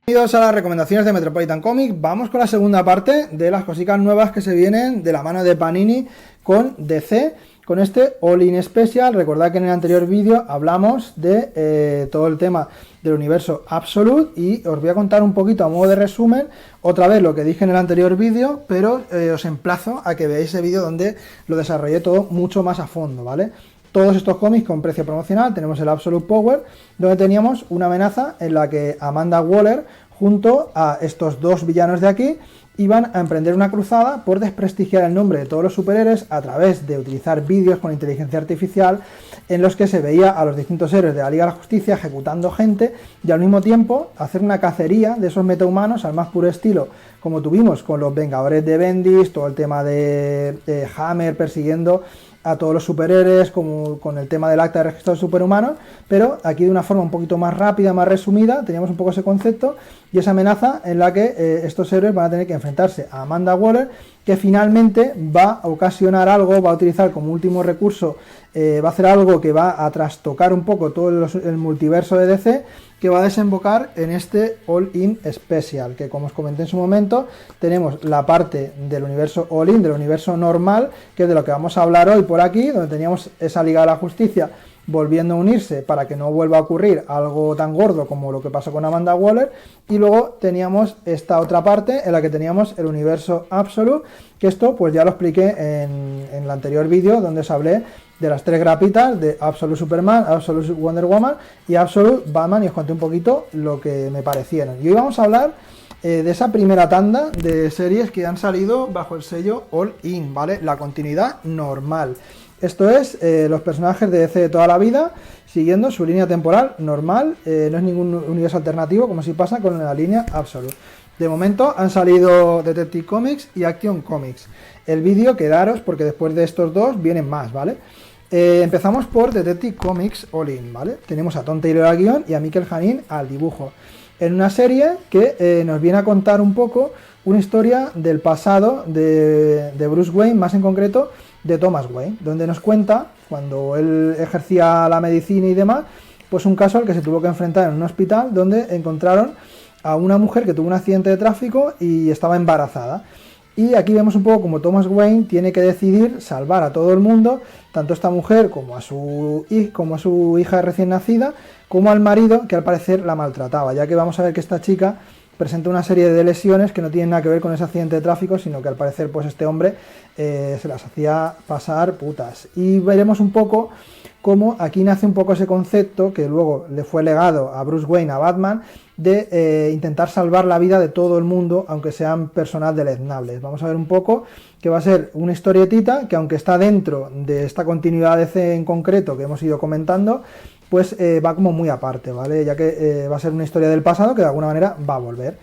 Bienvenidos a las recomendaciones de Metropolitan Comics. Vamos con la segunda parte de las cositas nuevas que se vienen de la mano de Panini con DC, con este All In Special. Recordad que en el anterior vídeo hablamos de todo el tema del universo Absolute y os voy a contar un poquito a modo de resumen otra vez lo que dije en el anterior vídeo, pero os emplazo a que veáis ese vídeo donde lo desarrollé todo mucho más a fondo, ¿vale? Todos estos cómics con precio promocional. Tenemos el Absolute Power, donde teníamos una amenaza en la que Amanda Waller, junto a estos dos villanos de aquí, iban a emprender una cruzada por desprestigiar el nombre de todos los superhéroes a través de utilizar vídeos con inteligencia artificial en los que se veía a los distintos héroes de la Liga de la Justicia ejecutando gente y al mismo tiempo hacer una cacería de esos metahumanos al más puro estilo, como tuvimos con los Vengadores de Bendis, todo el tema de Hammer persiguiendo a todos los superhéroes, como con el tema del acta de registro de superhumanos, pero aquí de una forma un poquito más rápida, más resumida, teníamos un poco ese concepto y esa amenaza en la que estos héroes van a tener que enfrentarse a Amanda Waller, que finalmente va a ocasionar algo, va a utilizar como último recurso, va a hacer algo que va a trastocar un poco todo el multiverso de DC, que va a desembocar en este All In Special, que como os comenté en su momento, tenemos la parte del universo All In, del universo normal, que es de lo que vamos a hablar hoy por aquí, donde teníamos esa Liga de la Justicia volviendo a unirse para que no vuelva a ocurrir algo tan gordo como lo que pasó con Amanda Waller, y luego teníamos esta otra parte en la que teníamos el universo Absolute, que esto pues ya lo expliqué en el anterior vídeo donde os hablé de las tres grapitas de Absolute Superman, Absolute Wonder Woman y Absolute Batman, y os conté un poquito lo que me parecieron. Y hoy vamos a hablar de esa primera tanda de series que han salido bajo el sello All In, ¿vale? La continuidad normal. Esto es los personajes de DC de toda la vida, siguiendo su línea temporal normal, no es ningún universo alternativo, como si pasa con la línea Absolute. De momento han salido Detective Comics y Action Comics. El vídeo, quedaros, porque después de estos dos vienen más, ¿vale? Empezamos por Detective Comics All In, ¿vale? Tenemos a Tom Taylor al guión y a Mikel Janín al dibujo. En una serie que nos viene a contar un poco una historia del pasado de Bruce Wayne, más en concreto de Thomas Wayne, donde nos cuenta, cuando él ejercía la medicina y demás, pues un caso al que se tuvo que enfrentar en un hospital donde encontraron a una mujer que tuvo un accidente de tráfico y estaba embarazada. Y aquí vemos un poco como Thomas Wayne tiene que decidir salvar a todo el mundo, tanto a esta mujer como a su hija recién nacida, como al marido que al parecer la maltrataba, ya que vamos a ver que esta chica presenta una serie de lesiones que no tienen nada que ver con ese accidente de tráfico, sino que al parecer pues este hombre se las hacía pasar putas. Y veremos un poco cómo aquí nace un poco ese concepto que luego le fue legado a Bruce Wayne, a Batman, de intentar salvar la vida de todo el mundo, aunque sean personas deleznables. Vamos a ver un poco que va a ser una historietita que, aunque está dentro de esta continuidad de DC en concreto que hemos ido comentando, pues va como muy aparte, ¿vale? Ya que va a ser una historia del pasado que de alguna manera va a volver.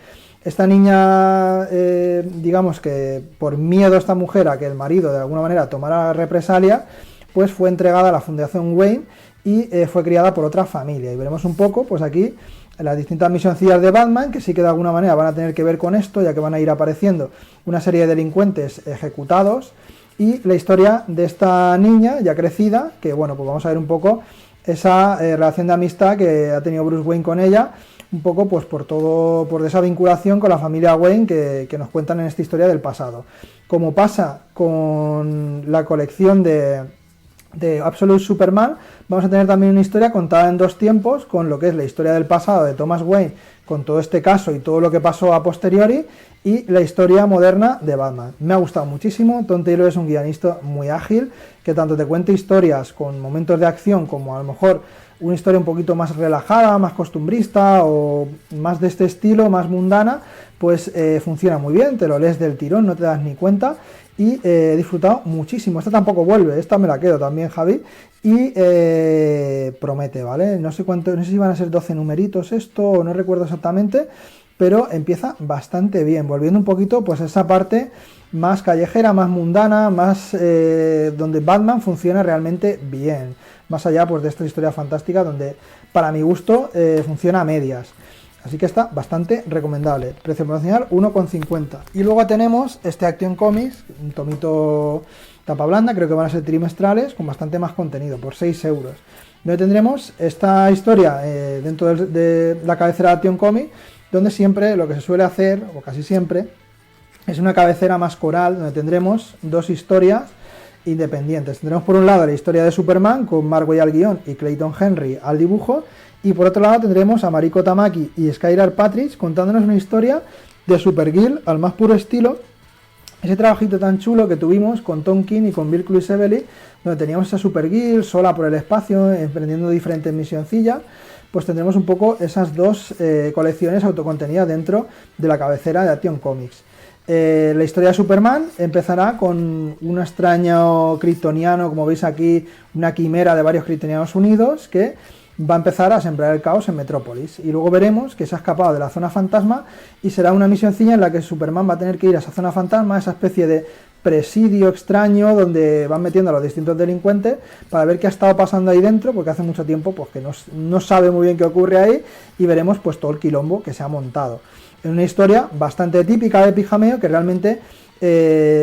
Esta niña, digamos que por miedo a esta mujer a que el marido de alguna manera tomara represalia, pues fue entregada a la Fundación Wayne y fue criada por otra familia. Y veremos un poco, pues aquí, las distintas misioncillas de Batman, que sí que de alguna manera van a tener que ver con esto, ya que van a ir apareciendo una serie de delincuentes ejecutados, y la historia de esta niña ya crecida, que bueno, pues vamos a ver un poco esa relación de amistad que ha tenido Bruce Wayne con ella, un poco pues por esa vinculación con la familia Wayne que nos cuentan en esta historia del pasado. Como pasa con la colección de Absolute Superman, vamos a tener también una historia contada en dos tiempos, con lo que es la historia del pasado de Thomas Wayne, con todo este caso y todo lo que pasó a posteriori, y la historia moderna de Batman. Me ha gustado muchísimo. Tom Taylor es un guionista muy ágil, que tanto te cuenta historias con momentos de acción, como a lo mejor una historia un poquito más relajada, más costumbrista, o más de este estilo, más mundana, pues funciona muy bien, te lo lees del tirón, no te das ni cuenta, y he disfrutado muchísimo. Esta tampoco vuelve, esta me la quedo también, Javi, y promete, ¿vale? No sé si van a ser 12 numeritos esto, o no recuerdo exactamente, pero empieza bastante bien, volviendo un poquito pues a esa parte más callejera, más mundana, más donde Batman funciona realmente bien, más allá pues de esta historia fantástica donde para mi gusto funciona a medias. Así que está bastante recomendable. Precio promocional 1,50. Y luego tenemos este Action Comics, un tomito tapa blanda, creo que van a ser trimestrales, con bastante más contenido, por 6 euros. donde tendremos esta historia dentro de la cabecera de Action Comics, donde siempre lo que se suele hacer, o casi siempre, es una cabecera más coral, donde tendremos dos historias independientes. Tendremos por un lado la historia de Superman, con Mark Waid al guión y Clayton Henry al dibujo, y por otro lado tendremos a Mariko Tamaki y Skylar Patridge contándonos una historia de Supergirl al más puro estilo. Ese trabajito tan chulo que tuvimos con Tom King y con Bill Cruisevely, donde teníamos a Supergirl sola por el espacio, emprendiendo diferentes misioncillas, pues tendremos un poco esas dos colecciones autocontenidas dentro de la cabecera de Action Comics. La historia de Superman empezará con un extraño kryptoniano, como veis aquí, una quimera de varios kryptonianos unidos, que va a empezar a sembrar el caos en Metrópolis, y luego veremos que se ha escapado de la zona fantasma y será una misioncilla en la que Superman va a tener que ir a esa zona fantasma, esa especie de presidio extraño donde van metiendo a los distintos delincuentes para ver qué ha estado pasando ahí dentro, porque hace mucho tiempo pues que no sabe muy bien qué ocurre ahí, y veremos pues todo el quilombo que se ha montado. Es una historia bastante típica de pijameo que realmente,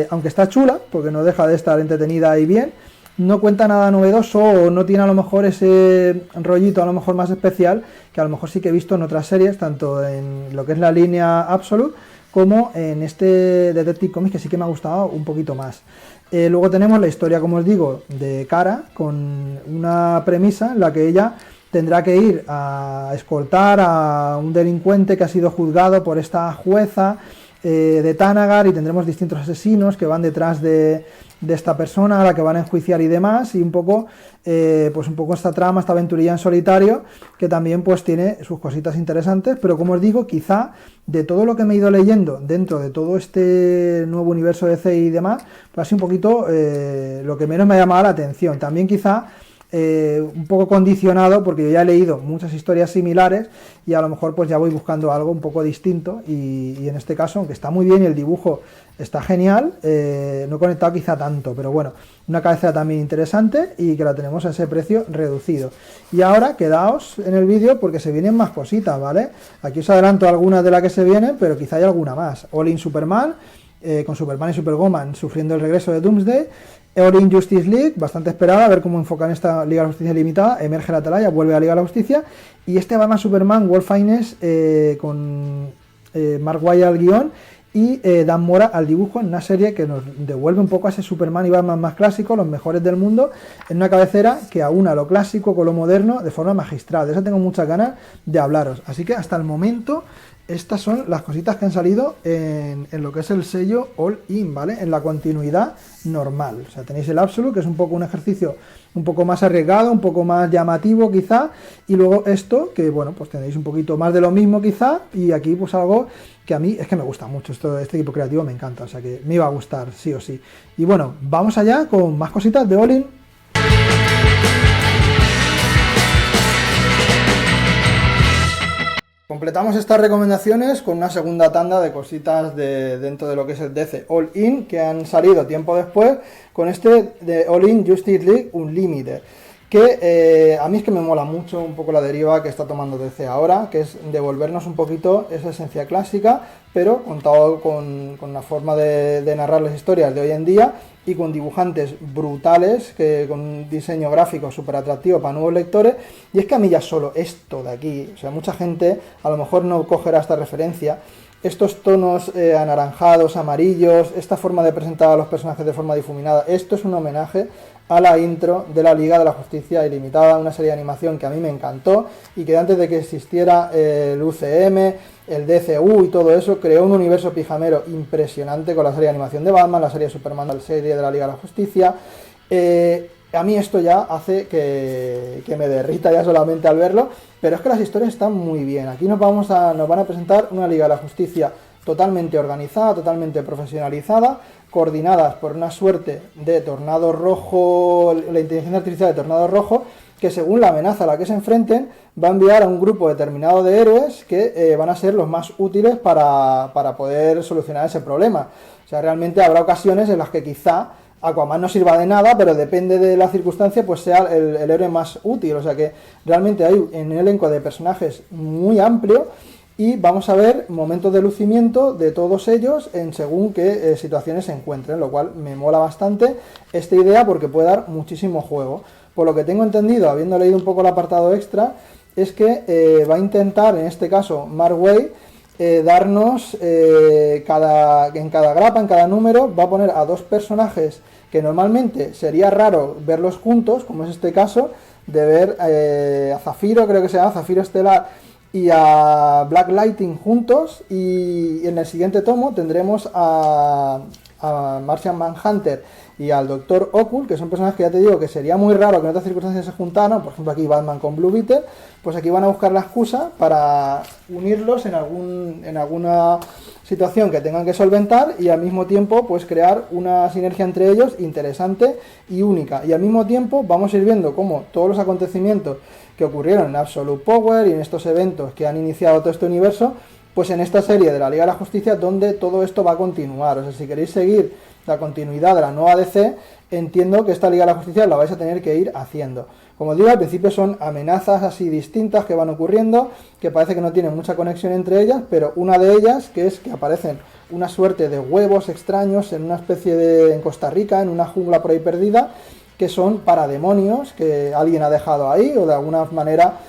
aunque está chula, porque no deja de estar entretenida y bien, no cuenta nada novedoso o no tiene a lo mejor ese rollito a lo mejor más especial que a lo mejor sí que he visto en otras series, tanto en lo que es la línea Absolute como en este Detective Comics, que sí que me ha gustado un poquito más. Luego tenemos la historia, como os digo, de Kara, con una premisa en la que ella tendrá que ir a escoltar a un delincuente que ha sido juzgado por esta jueza de Thanagar, y tendremos distintos asesinos que van detrás de esta persona a la que van a enjuiciar y demás, y un poco pues un poco esta trama, esta aventurilla en solitario, que también pues tiene sus cositas interesantes, pero como os digo, quizá de todo lo que me he ido leyendo dentro de todo este nuevo universo de DC y demás, pues así un poquito lo que menos me ha llamado la atención. También quizá un poco condicionado porque yo ya he leído muchas historias similares y a lo mejor pues ya voy buscando algo un poco distinto, y en este caso, aunque está muy bien y el dibujo está genial, no he conectado quizá tanto, pero bueno, una cabecera también interesante y que la tenemos a ese precio reducido. Y ahora quedaos en el vídeo porque se vienen más cositas, ¿vale? Aquí os adelanto algunas de las que se vienen, pero quizá hay alguna más. All in Superman, con Superman y Superwoman sufriendo el regreso de Doomsday. All in Justice League, bastante esperada, a ver cómo enfocan esta Liga de la Justicia Limitada. Emerge la Atalaya, vuelve a Liga de la Justicia. Y este Batman Superman World Finest con Mark Waid al guión y Dan Mora al dibujo, en una serie que nos devuelve un poco a ese Superman y Batman más clásico, los mejores del mundo, en una cabecera que aúna lo clásico con lo moderno de forma magistral. De eso tengo muchas ganas de hablaros. Así que hasta el momento estas son las cositas que han salido en lo que es el sello All In, ¿vale? En la continuidad normal. O sea, tenéis el Absolute, que es un poco un ejercicio un poco más arriesgado, un poco más llamativo quizá, y luego esto, que bueno, pues tenéis un poquito más de lo mismo quizá, y aquí pues algo que a mí es que me gusta mucho, este equipo creativo me encanta, o sea que me iba a gustar sí o sí. Y bueno, vamos allá con más cositas de All In. Completamos estas recomendaciones con una segunda tanda de cositas dentro de lo que es el DC All In, que han salido tiempo después con este de All In Justice League Unlimited, que a mí es que me mola mucho un poco la deriva que está tomando DC ahora, que es devolvernos un poquito esa esencia clásica, pero contado con la forma de narrar las historias de hoy en día, y con dibujantes brutales, con un diseño gráfico súper atractivo para nuevos lectores. Y es que a mí ya solo esto de aquí, o sea, mucha gente a lo mejor no cogerá esta referencia, estos tonos anaranjados, amarillos, esta forma de presentar a los personajes de forma difuminada, esto es un homenaje a la intro de la Liga de la Justicia Ilimitada, una serie de animación que a mí me encantó y que antes de que existiera el UCM, el DCU y todo eso, creó un universo pijamero impresionante con la serie de animación de Batman, la serie de Superman, la serie de la Liga de la Justicia. A mí esto ya hace que me derrita ya solamente al verlo, pero es que las historias están muy bien. Aquí nos van a presentar una Liga de la Justicia totalmente organizada, totalmente profesionalizada, coordinadas por una suerte de Tornado Rojo, la inteligencia artificial de Tornado Rojo, que según la amenaza a la que se enfrenten, va a enviar a un grupo determinado de héroes que van a ser los más útiles para poder solucionar ese problema. O sea, realmente habrá ocasiones en las que quizá Aquaman no sirva de nada, pero depende de la circunstancia, pues sea el héroe más útil. O sea que realmente hay un elenco de personajes muy amplio, y vamos a ver momentos de lucimiento de todos ellos en según qué situaciones se encuentren, lo cual me mola bastante esta idea porque puede dar muchísimo juego. por lo que tengo entendido, habiendo leído un poco el apartado extra, es que va a intentar, en este caso, Mark Waid, darnos en cada grapa, en cada número, va a poner a dos personajes que normalmente sería raro verlos juntos, como es este caso, de ver a Zafiro, creo que se llama, Zafiro Estelar, y a Black Lightning juntos, y en el siguiente tomo tendremos a Martian Manhunter y al Doctor Occult, que son personajes que ya te digo que sería muy raro que en otras circunstancias se juntaran, por ejemplo aquí Batman con Blue Beetle, pues aquí van a buscar la excusa para unirlos en alguna situación que tengan que solventar y al mismo tiempo pues crear una sinergia entre ellos interesante y única. Y al mismo tiempo vamos a ir viendo cómo todos los acontecimientos que ocurrieron en Absolute Power y en estos eventos que han iniciado todo este universo, pues en esta serie de la Liga de la Justicia, donde todo esto va a continuar. O sea, si queréis seguir la continuidad de la nueva DC, entiendo que esta Liga de la Justicia la vais a tener que ir haciendo. Como digo, al principio son amenazas así distintas que van ocurriendo, que parece que no tienen mucha conexión entre ellas, pero una de ellas, que es que aparecen una suerte de huevos extraños en una especie en Costa Rica, en una jungla por ahí perdida, que son parademonios que alguien ha dejado ahí, o de alguna manera,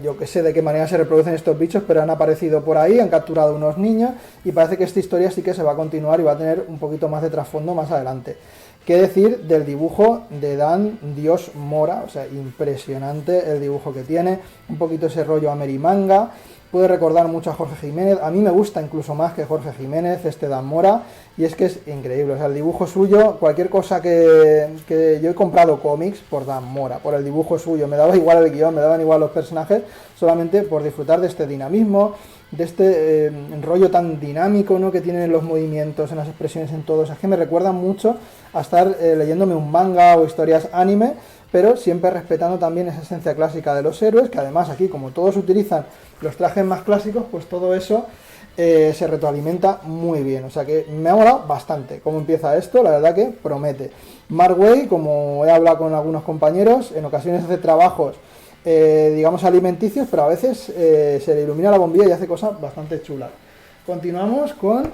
yo que sé de qué manera se reproducen estos bichos, pero han aparecido por ahí, han capturado unos niños, y parece que esta historia sí que se va a continuar y va a tener un poquito más de trasfondo más adelante. ¿Qué decir del dibujo de Dan Dios Mora? O sea, impresionante el dibujo que tiene, un poquito ese rollo Amerimanga, puede recordar mucho a Jorge Jiménez, a mí me gusta incluso más que Jorge Jiménez, este Dan Mora, y es que es increíble, o sea, el dibujo suyo, cualquier cosa que yo he comprado cómics por Dan Mora, por el dibujo suyo, me daba igual el guión, me daban igual los personajes, solamente por disfrutar de este dinamismo, de este rollo tan dinámico, ¿no?, que tienen en los movimientos, en las expresiones, en todo. O sea, es que me recuerda mucho a estar leyéndome un manga o historias anime, pero siempre respetando también esa esencia clásica de los héroes, que además aquí, como todos utilizan los trajes más clásicos, pues todo eso se retroalimenta muy bien. O sea que me ha molado bastante cómo empieza esto, la verdad que promete. Mark Waid, como he hablado con algunos compañeros, en ocasiones hace trabajos digamos alimenticios, pero a veces se le ilumina la bombilla y hace cosas bastante chulas. Continuamos con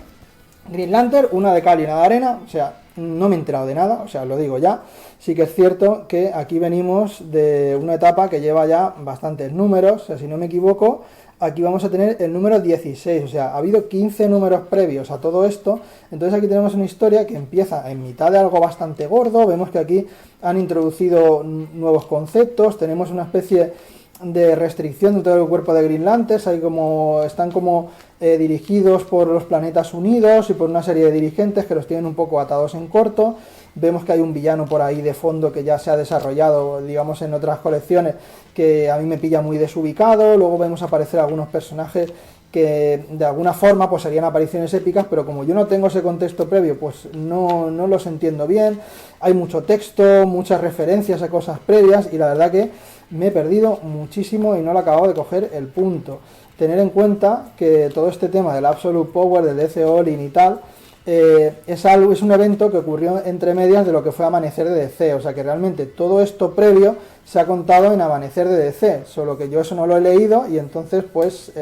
Green Lantern, una de cal y una de arena. O sea, no me he enterado de nada, o sea, lo digo ya. Sí que es cierto que aquí venimos de una etapa que lleva ya bastantes números, o sea, si no me equivoco, aquí vamos a tener el número 16, o sea, ha habido 15 números previos a todo esto. Entonces aquí tenemos una historia que empieza en mitad de algo bastante gordo. Vemos que aquí han introducido nuevos conceptos, tenemos una especie de restricción dentro del cuerpo de Green Lantern, hay como, están como dirigidos por los Planetas Unidos y por una serie de dirigentes que los tienen un poco atados en corto. Vemos que hay un villano por ahí de fondo que ya se ha desarrollado, digamos, en otras colecciones, que a mí me pilla muy desubicado. Luego vemos aparecer algunos personajes que de alguna forma pues serían apariciones épicas, pero como yo no tengo ese contexto previo, pues no los entiendo bien. Hay mucho texto, muchas referencias a cosas previas, y la verdad que me he perdido muchísimo y no le acabo de coger el punto. Tener en cuenta que todo este tema del Absolute Power, del DC All-In y tal, es un evento que ocurrió entre medias de lo que fue Amanecer de DC, o sea que realmente todo esto previo se ha contado en Amanecer de DC, solo que yo eso no lo he leído, y entonces pues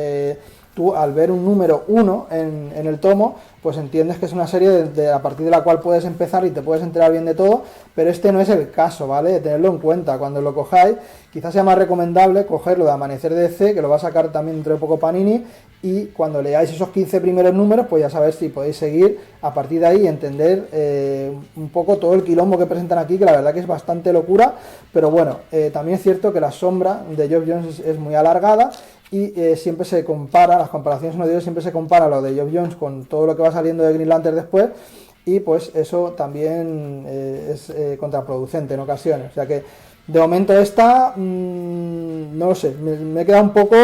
tú al ver un número 1 en el tomo, pues entiendes que es una serie a partir de la cual puedes empezar y te puedes enterar bien de todo, pero este no es el caso, ¿vale? Tenerlo en cuenta, cuando lo cojáis, quizás sea más recomendable cogerlo de Amanecer de DC, que lo va a sacar también dentro de poco Panini, y cuando leáis esos 15 primeros números, pues ya sabéis si podéis seguir a partir de ahí y entender un poco todo el quilombo que presentan aquí, que la verdad que es bastante locura, pero bueno, también es cierto que la sombra de Geoff Jones es muy alargada, y siempre se compara, las comparaciones no digo, siempre se compara lo de Geoff Jones con todo lo que va saliendo de Green Lantern después, y pues eso también es contraproducente en ocasiones. O sea que de momento no lo sé, me he quedado un poco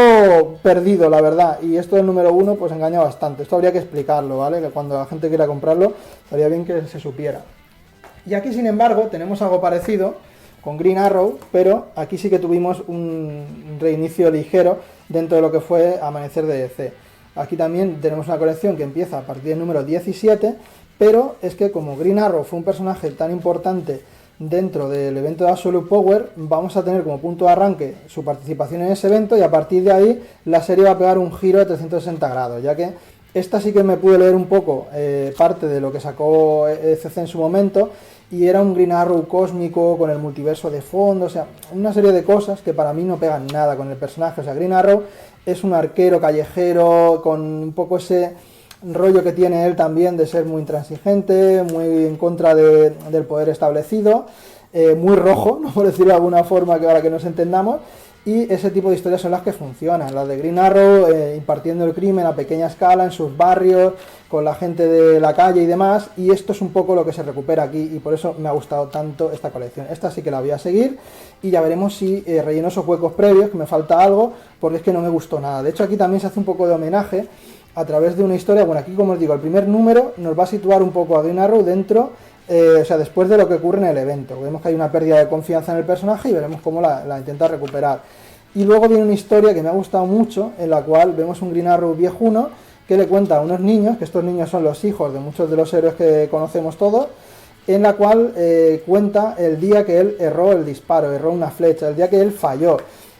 perdido, la verdad, y esto del número 1 pues engaña bastante. Esto habría que explicarlo, ¿vale? Que cuando la gente quiera comprarlo estaría bien que se supiera. Y aquí, sin embargo, tenemos algo parecido con Green Arrow, pero aquí sí que tuvimos un reinicio ligero dentro de lo que fue Amanecer de DC. Aquí también tenemos una colección que empieza a partir del número 17, pero es que como Green Arrow fue un personaje tan importante dentro del evento de Absolute Power, vamos a tener como punto de arranque su participación en ese evento, y a partir de ahí la serie va a pegar un giro de 360 grados, ya que Esta sí que me pude leer un poco parte de lo que sacó ECC en su momento, y era un Green Arrow cósmico con el multiverso de fondo, o sea, una serie de cosas que para mí no pegan nada con el personaje. O sea, Green Arrow es un arquero callejero con un poco ese rollo que tiene él también de ser muy intransigente, muy en contra del poder establecido, muy rojo, ¿no? Por decirlo de alguna forma, que para que nos entendamos. Y ese tipo de historias son las que funcionan, las de Green Arrow, impartiendo el crimen a pequeña escala en sus barrios, con la gente de la calle y demás, y esto es un poco lo que se recupera aquí, y por eso me ha gustado tanto esta colección. Esta sí que la voy a seguir, y ya veremos si relleno esos huecos previos, que me falta algo, porque es que no me gustó nada. De hecho, aquí también se hace un poco de homenaje a través de una historia. Bueno, aquí, como os digo, el primer número nos va a situar un poco a Green Arrow dentro, o sea, después de lo que ocurre en el evento. Vemos que hay una pérdida de confianza en el personaje y veremos cómo la intenta recuperar. Y luego viene una historia que me ha gustado mucho, en la cual vemos un Green Arrow viejuno que le cuenta a unos niños, que estos niños son los hijos de muchos de los héroes que conocemos todos, en la cual cuenta el día que él erró el disparo, erró una flecha, el día que él falló.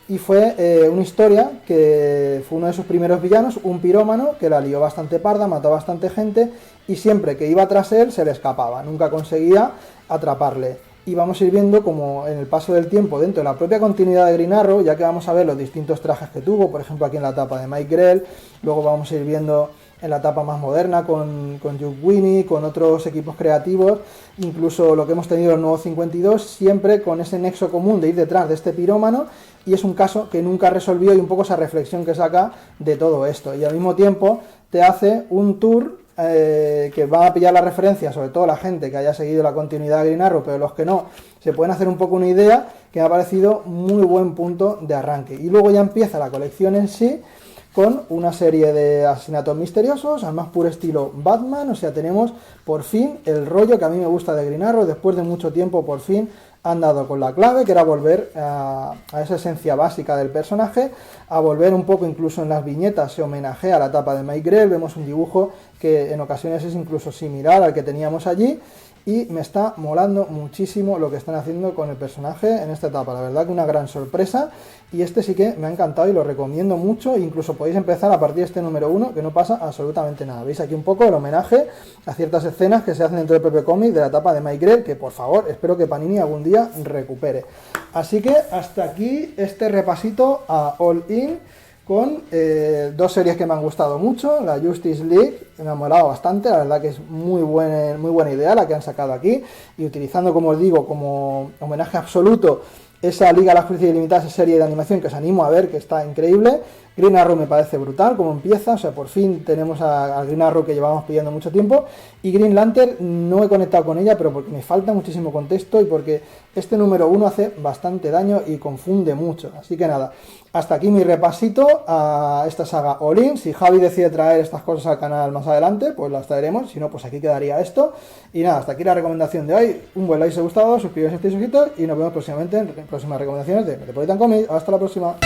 Y fue una historia que fue uno de sus primeros villanos, un pirómano que la lió bastante parda, mató a bastante gente, y siempre que iba tras él se le escapaba, nunca conseguía atraparle. Y vamos a ir viendo como en el paso del tiempo, dentro de la propia continuidad de Green Arrow, ya que vamos a ver los distintos trajes que tuvo, por ejemplo aquí en la etapa de Mike Grell, luego vamos a ir viendo en la etapa más moderna con Hugh Winnie, con otros equipos creativos, incluso lo que hemos tenido en el nuevo 52, siempre con ese nexo común de ir detrás de este pirómano, y es un caso que nunca resolvió, y un poco esa reflexión que saca de todo esto, y al mismo tiempo te hace un tour que va a pillar la referencia, sobre todo la gente que haya seguido la continuidad de Green Arrow, pero los que no, se pueden hacer un poco una idea, que me ha parecido muy buen punto de arranque. Y luego ya empieza la colección en sí, con una serie de asesinatos misteriosos, al más puro estilo Batman. O sea, tenemos por fin el rollo que a mí me gusta de Green Arrow. Después de mucho tiempo, por fin han dado con la clave, que era volver a esa esencia básica del personaje, a volver un poco, incluso en las viñetas se homenajea a la etapa de Mike Grell. Vemos un dibujo que en ocasiones es incluso similar al que teníamos allí, y me está molando muchísimo lo que están haciendo con el personaje en esta etapa. La verdad que una gran sorpresa, y este sí que me ha encantado y lo recomiendo mucho. Incluso podéis empezar a partir de este número 1, que no pasa absolutamente nada. Veis aquí un poco el homenaje a ciertas escenas que se hacen dentro del propio cómic de la etapa de Mike Grell, que por favor espero que Panini algún día recupere. Así que hasta aquí este repasito a All In, con dos series que me han gustado mucho. La Justice League me ha molado bastante, la verdad que es muy buena idea la que han sacado aquí, y utilizando, como os digo, como homenaje absoluto esa Liga de la Justicia Ilimitada, esa serie de animación que os animo a ver, que está increíble. Green Arrow me parece brutal como empieza, o sea, por fin tenemos a Green Arrow que llevamos pidiendo mucho tiempo. Y Green Lantern no he conectado con ella, pero porque me falta muchísimo contexto y porque este número 1 hace bastante daño y confunde mucho. Así que nada, hasta aquí mi repasito a esta saga All In. Si Javi decide traer estas cosas al canal más adelante, pues las traeremos, si no, pues aquí quedaría esto. Y nada, hasta aquí la recomendación de hoy. Un buen like si os ha gustado, suscribiros si estáis suscritos, y nos vemos próximamente en próximas recomendaciones de Metropolitan Comics. Hasta la próxima.